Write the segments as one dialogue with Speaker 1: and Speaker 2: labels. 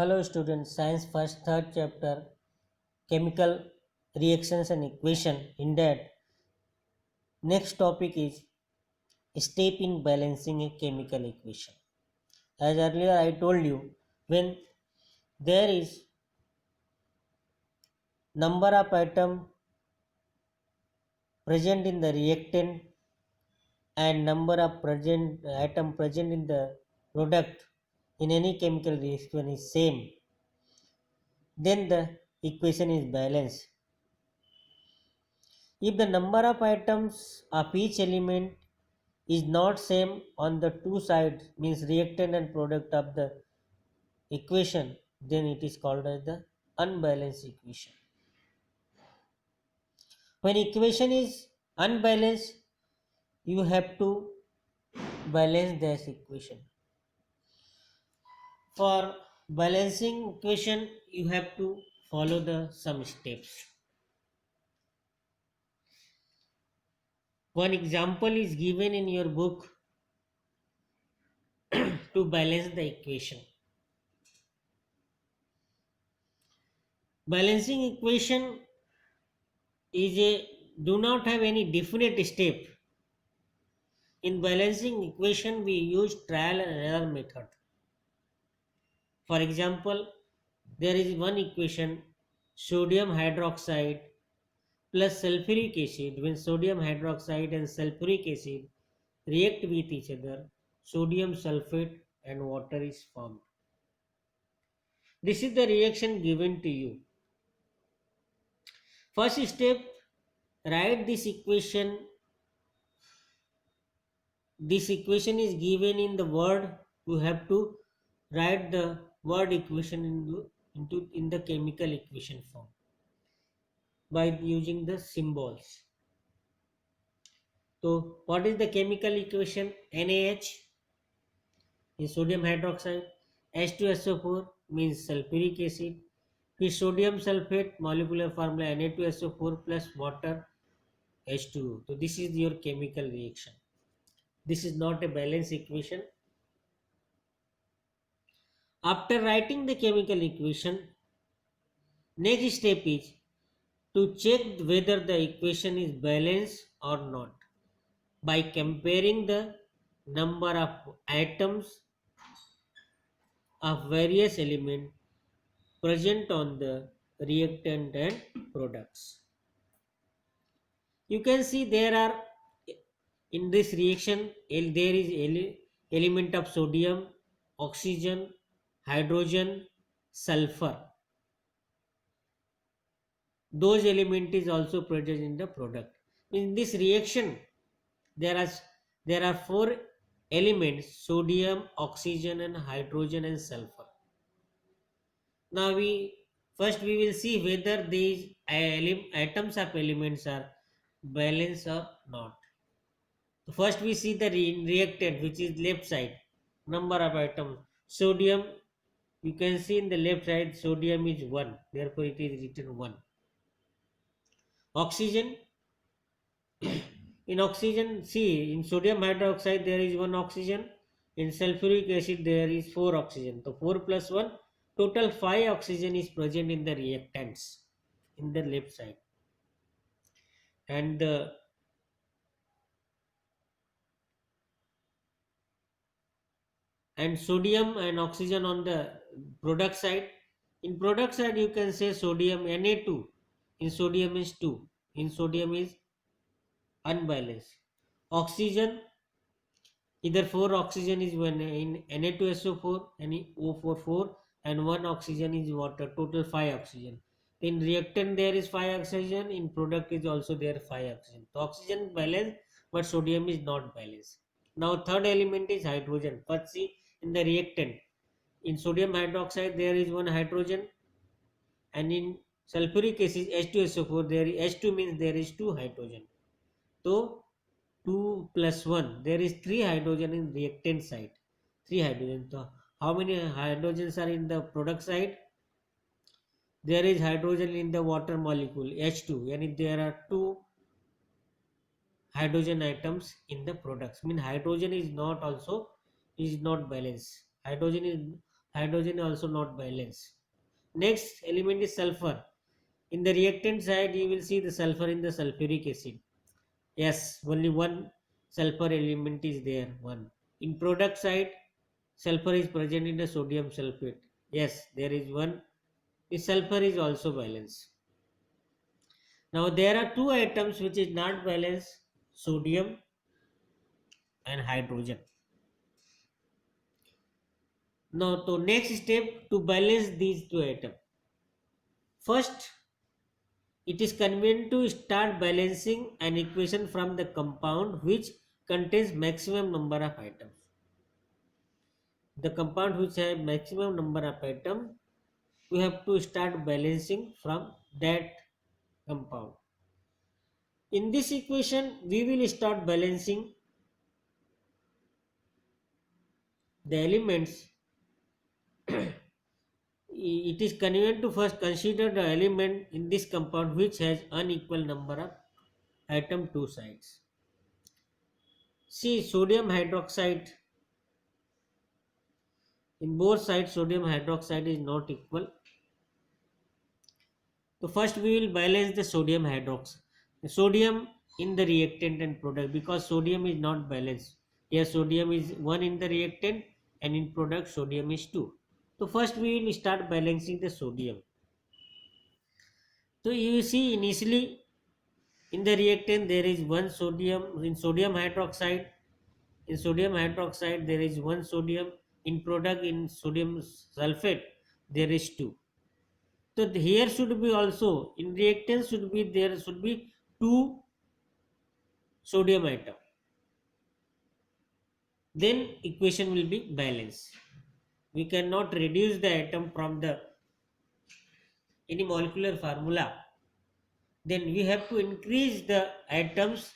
Speaker 1: Hello students, science first third chapter chemical reactions and equation. In that, next topic is step in balancing a chemical equation. As earlier I told you, when there is number of atom present in the reactant and number of present atom present in the product in any chemical reaction is same, then the equation is balanced. If the number of atoms of each element is not same on the two sides, means reactant and product of the equation, then it is called as the unbalanced equation. When equation is unbalanced, you have to balance this equation. For balancing equation, you have to follow the some steps. One example is given in your book to balance the equation. Balancing equation is a do not have any definite step. In balancing equation, we use trial and error method. For example, there is one equation sodium hydroxide plus sulfuric acid. When sodium hydroxide and sulfuric acid react with each other, sodium sulfate and water is formed. This is the reaction given to you. First step, write this equation. This equation is given in the word. You have to write the word equation in the chemical equation form by using the symbols. So what is the chemical equation? NaH is sodium hydroxide, H2SO4 means sulfuric acid, is sodium sulfate, molecular formula Na2SO4 plus water H2O. So this is your chemical reaction. This is not a balanced equation. After writing the chemical equation, next step is to check whether the equation is balanced or not by comparing the number of atoms of various elements present on the reactant and products. You can see there are in this reaction there is element of sodium, oxygen, hydrogen, sulfur. Those element is also present in the product. In this reaction, there are there are four elements: sodium, oxygen, and hydrogen and sulfur. Now we will see whether these atoms of elements are balanced or not. So first we see the reactant, which is left side. Number of atoms. Sodium, you can see in the left side sodium is 1, therefore it is written 1. Oxygen, in oxygen, see in sodium hydroxide there is 1 oxygen, in sulfuric acid there is 4 oxygen. So 4 plus 1, total 5 oxygen is present in the reactants in the left side. And sodium and oxygen on the product side. In product side you can say sodium Na2, in sodium is 2, in sodium is unbalanced. Oxygen, either 4 oxygen is one in Na2SO4 and O44 and 1 oxygen is water, total 5 oxygen. In reactant there is 5 oxygen, in product is also there 5 oxygen. So oxygen balanced but sodium is not balanced. Now third element is hydrogen. First see in the reactant. In sodium hydroxide there is 1 hydrogen and in sulfuric acid H2SO4 there is H2 means there is 2 hydrogen. So 2 plus 1 there is 3 hydrogen in reactant side, 3 hydrogen. So how many hydrogens are in the product side? There is hydrogen in the water molecule H2, and there are 2 hydrogen atoms in the products. Mean hydrogen is not also is not balanced. Hydrogen is Hydrogen also not balanced. Next element is sulfur. In the reactant side, you will see the sulfur in the sulfuric acid. Yes, only one sulfur element is there. One. In product side, sulfur is present in the sodium sulfate. Yes, there is one. The sulfur is also balanced. Now there are two atoms which is not balanced: sodium and hydrogen. Now to next step to balance these two atoms. First, it is convenient to start balancing an equation from the compound which contains maximum number of atoms. The compound which has maximum number of atoms, we have to start balancing from that compound. In this equation, we will start balancing the elements. It is convenient to first consider the element in this compound which has unequal number of atom two sides. See sodium hydroxide. In both sides sodium hydroxide is not equal. So first we will balance the sodium hydroxide. The sodium in the reactant and product, because sodium is not balanced. Here sodium is 1 in the reactant and in product sodium is 2. So first we will start balancing the sodium. So you see initially in the reactant there is one sodium. In sodium hydroxide, there is one sodium. In product, in sodium sulfate, there is 2. So here should be also in reactants should be there should be 2 sodium atom. Then equation will be balanced. We cannot reduce the atom from the any molecular formula. Then we have to increase the atoms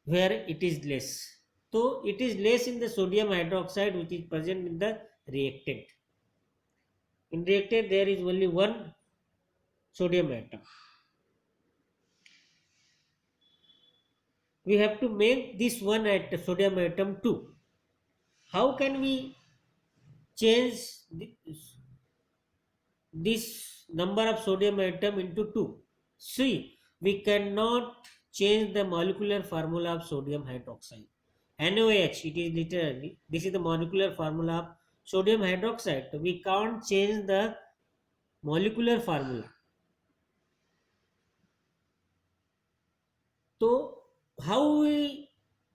Speaker 1: where it is less. So it is less in the sodium hydroxide which is present in the reactant. In reactant there is only one sodium atom. We have to make this one sodium atom 2. How can we change this number of sodium atom into 2? See, we cannot change the molecular formula of sodium hydroxide. NaOH, it is literally, this is the molecular formula of sodium hydroxide. So we can't change the molecular formula. So how we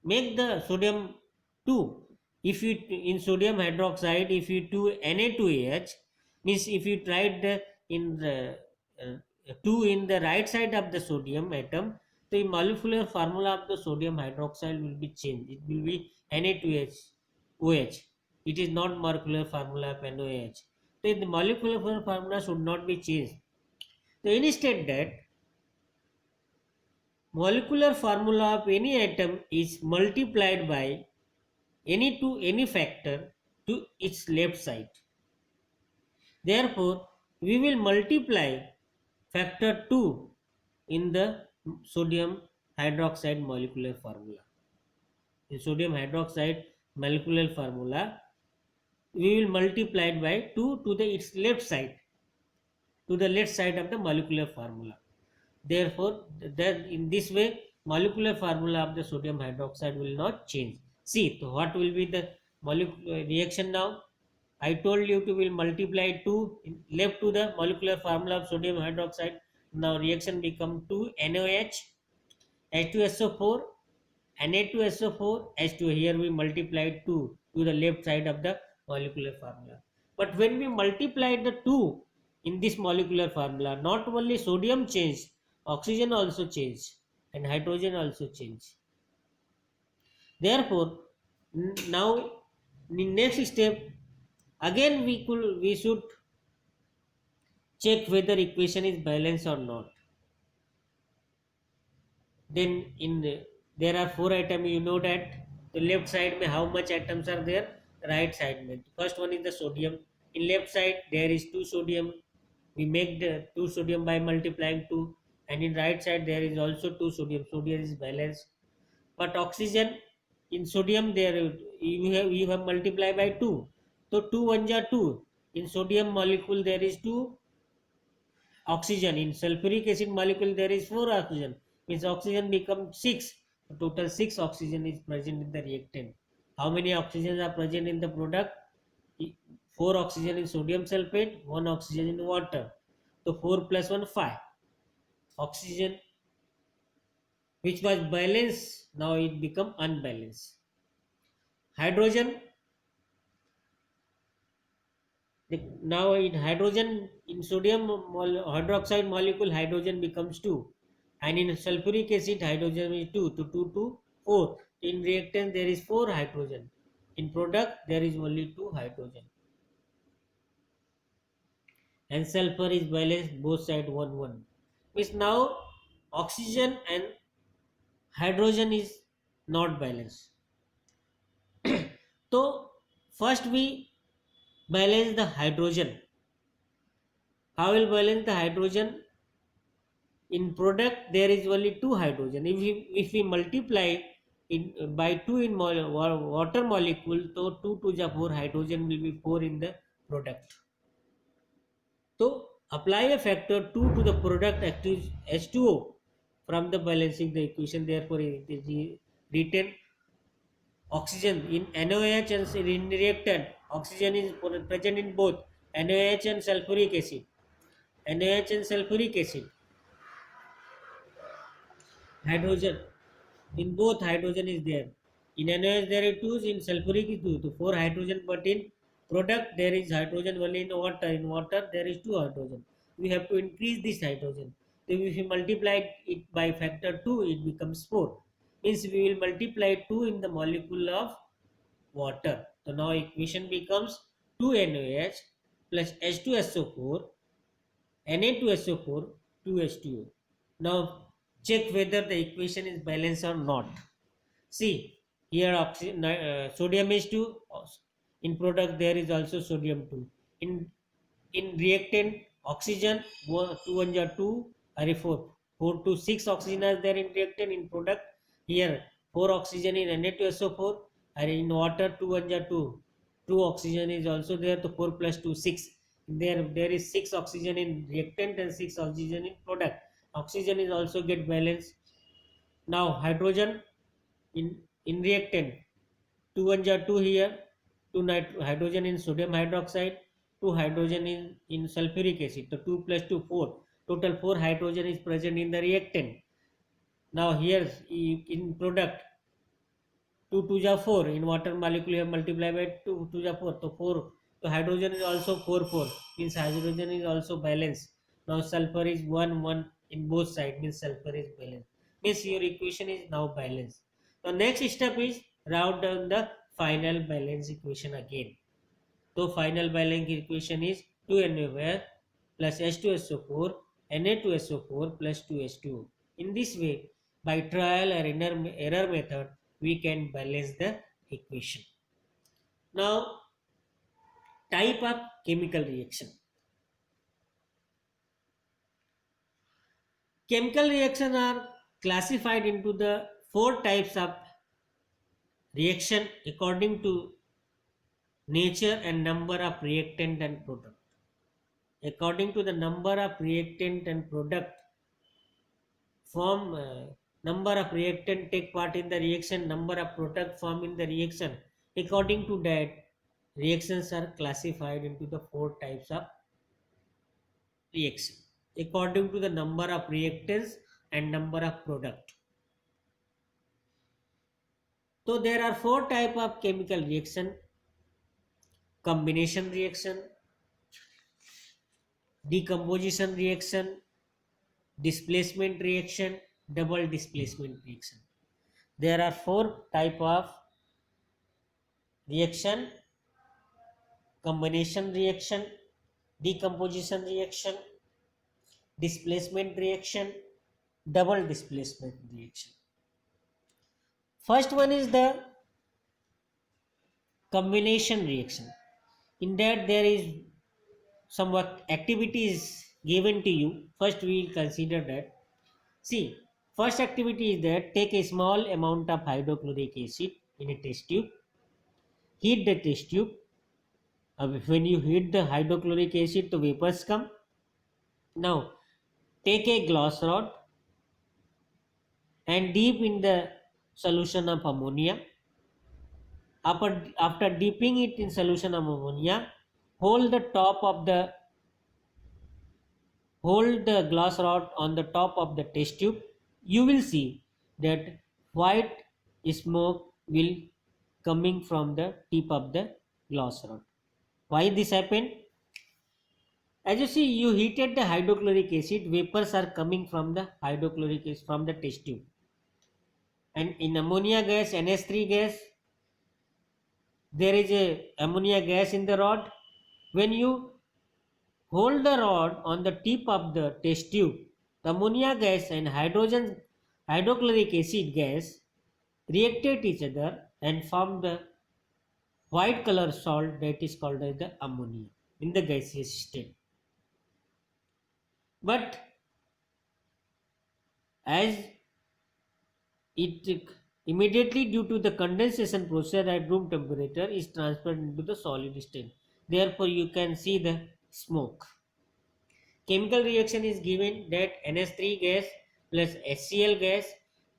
Speaker 1: make the sodium 2? If you in sodium hydroxide, if you do Na2AH, means if you tried in the 2 in the right side of the sodium atom, the molecular formula of the sodium hydroxide will be changed. It will be Na2H OH. It is not molecular formula of NaOH. So the molecular formula should not be changed. So instead that molecular formula of any atom is multiplied by any factor to its left side. Therefore, we will multiply factor 2 in the sodium hydroxide molecular formula. In sodium hydroxide molecular formula, we will multiply it by 2 to the its left side, to the left side of the molecular formula. Therefore, that in this way, molecular formula of the sodium hydroxide will not change. See, so what will be the molecular reaction now? I told you to will multiply 2 left to the molecular formula of sodium hydroxide. Now reaction become 2 NaOH, H2SO4, Na2SO4, H2. Here we multiplied 2 to the left side of the molecular formula. But when we multiply the 2 in this molecular formula, not only sodium changed, oxygen also changed and hydrogen also changed. Therefore, now in next step, again we should check whether equation is balanced or not. Then there are 4 atoms, you know that the left side mein how much atoms are there, right side mein. First one is the sodium. In left side there is 2 sodium. We make the 2 sodium by multiplying 2, and in right side there is also 2 sodium. Sodium is balanced. But oxygen in sodium there you have multiplied by 2. So 2 1 are 2. In sodium molecule there is 2 oxygen. In sulfuric acid molecule there is 4 oxygen. Means oxygen becomes 6. So total 6 oxygen is present in the reactant. How many oxygens are present in the product? 4 oxygen in sodium sulfate, 1 oxygen in water. So 4 plus 1 5 oxygen, which was balanced, now it become unbalanced. Hydrogen, now in hydrogen, in sodium hydroxide molecule hydrogen becomes 2, and in sulfuric acid hydrogen is 2, to 2 to 4. In reactant there is 4 hydrogen. In product there is only 2 hydrogen, and sulfur is balanced both side 1 1. Means now oxygen and hydrogen is not balanced. So first we balance the hydrogen. How will balance the hydrogen? In product there is only 2 hydrogen. If we multiply in by 2 in water molecule, so 2 to the 4 hydrogen will be 4 in the product. So apply a factor 2 to the product active H2O from the balancing the equation. Therefore it is written oxygen in NaOH and in reactant. Oxygen is present in both NaOH and sulfuric acid. NaOH and sulfuric acid. Hydrogen. In both hydrogen is there. In NaOH there are 2, in sulfuric is 2. So 4 hydrogen, but in product there is hydrogen only in water. In water there is 2 hydrogen. We have to increase this hydrogen. So if we multiply it by factor 2, it becomes 4. Means we will multiply 2 in the molecule of water. So now equation becomes 2NaOH plus H2SO4 Na2SO4 2H2O. Now check whether the equation is balanced or not. See here sodium is 2. In product there is also sodium 2. In reactant oxygen 2 1 are 2 are 4. 4 to 6 oxygen are there in reactant. In product here 4 oxygen in Na2SO4, and in water 2 1 are 2. 2 oxygen is also there, so 4 plus 2 6. There is 6 oxygen in reactant and 6 oxygen in product. Oxygen is also get balanced. Now hydrogen in reactant 2 1 are 2 here, 2 hydrogen in sodium hydroxide, 2 hydrogen in sulfuric acid. So 2 plus 2 4. Total 4 hydrogen is present in the reactant. Now here in product 2 2 ja 4. In water molecule you have multiplied by 2 2 ja 4. So 4. So hydrogen is also 4 4. Means hydrogen is also balanced. Now sulfur is 1 1 in both sides. Means sulfur is balanced. Means your equation is now balanced. The next step is write down the final balance equation again. So final balance equation is 2NaOH plus H2SO4 Na2SO4 plus 2H2O. In this way, by trial or error method, we can balance the equation. Now, type of chemical reaction. Chemical reactions are classified into the 4 types of reaction according to nature and number of reactant and product. According to the number of reactant and product, form number of reactant take part in the reaction, number of product form in the reaction. According to that, reactions are classified into the 4 types of reaction according to the number of reactants and number of product. So there are 4 type of chemical reaction: combination reaction, decomposition reaction, displacement reaction, double displacement reaction. There are 4 type of reaction: combination reaction, decomposition reaction, displacement reaction, double displacement reaction. First one is the combination reaction. In that there is somewhat activities given to you. First we will consider that. See, first activity is that take a small amount of hydrochloric acid in a test tube, heat the test tube. When you heat the hydrochloric acid, the vapors come. Now take a glass rod and dip in the solution of ammonia. After dipping it in solution of ammonia, hold the top of the hold the glass rod on the top of the test tube. You will see that white smoke will coming from the tip of the glass rod. Why this happened? As you see, you heated the hydrochloric acid, vapors are coming from the hydrochloric acid from the test tube. And in ammonia gas, NH3 gas, there is a ammonia gas in the rod. When you hold the rod on the tip of the test tube, the ammonia gas and hydrochloric acid gas reacted each other and formed the white color salt that is called as the ammonia in the gaseous state. But as it immediately due to the condensation process at room temperature is transferred into the solid state. Therefore, you can see the smoke. Chemical reaction is given that NH3 gas plus HCl gas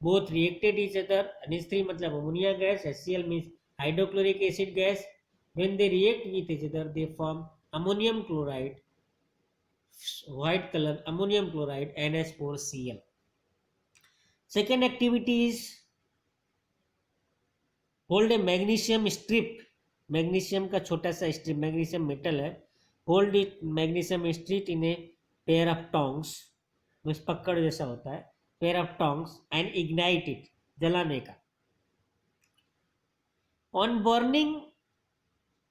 Speaker 1: both reacted each other. NH3 matlab ammonia gas, HCl means hydrochloric acid gas. When they react with each other, they form ammonium chloride, white color ammonium chloride, NH4Cl. Second activity is hold a magnesium strip. Magnesium का छोटा सा strip, magnesium metal है. Hold it magnesium strip in a pair of tongs, बस पकड़ जैसा होता है, pair of tongs and ignite it, जलाने का. On burning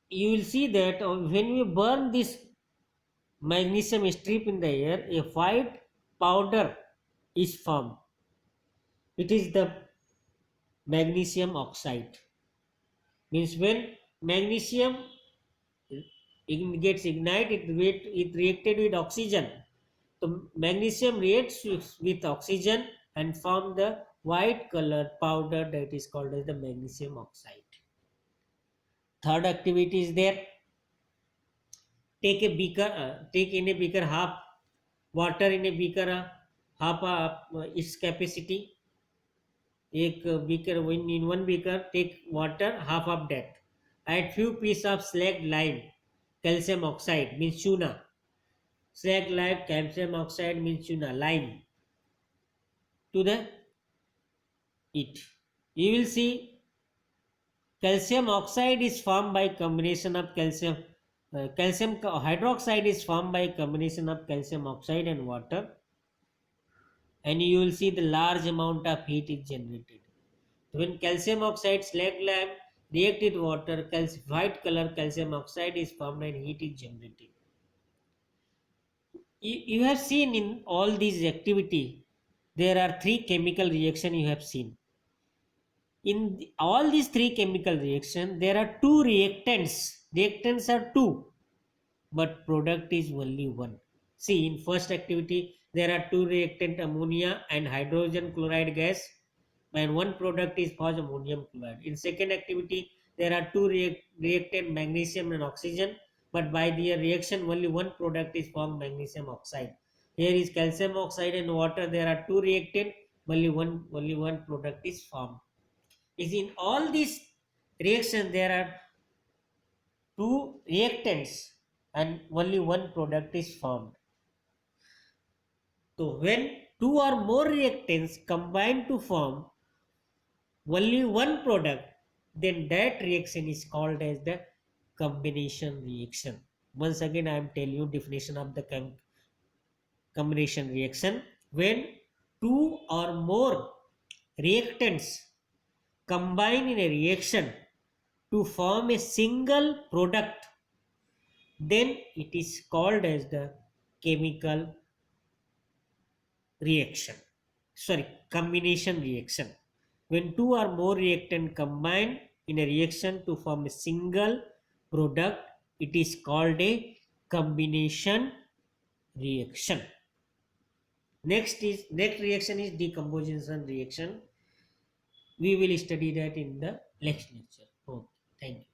Speaker 1: you will see that when we burn this magnesium strip in the air, a white powder is formed. It is the magnesium oxide. Means when magnesium gets ignited, it reacted with oxygen. So magnesium reacts with oxygen and form the white colored powder that is called as the magnesium oxide. Third activity is there. Take in a beaker half water in a beaker, half its capacity. एक beaker, in one beaker take water half of that. Add few pieces of slacked lime, calcium oxide means chuna. Slacked lime, calcium oxide means chuna, lime to the it. You will see calcium oxide is formed by combination of calcium hydroxide is formed by combination of calcium oxide and water, and you will see the large amount of heat is generated. When calcium oxide slacked lime react with water, white color calcium oxide is formed and heat is generated. You have seen in all these activity there are three chemical reaction you have seen. In all these three chemical reactions, there are two reactants. Reactants are two, but product is only one. See, in first activity, there are two reactant, ammonia and hydrogen chloride gas, and one product is for ammonium chloride. In second activity, there are two reactant, magnesium and oxygen, but by their reaction, only one product is formed, magnesium oxide. Here is calcium oxide and water. There are two reactant, only one product is formed. Is in all these reactions there are two reactants and only one product is formed. So when two or more reactants combine to form only one product, then that reaction is called as the combination reaction. Once again I am telling you definition of the combination reaction. When two or more reactants combine in a reaction to form a single product, then it is called as the chemical reaction. Combination reaction. When two or more reactants combine in a reaction to form a single product, it is called a combination reaction. Next reaction is decomposition reaction. We will study that in the next lecture. Okay, thank you.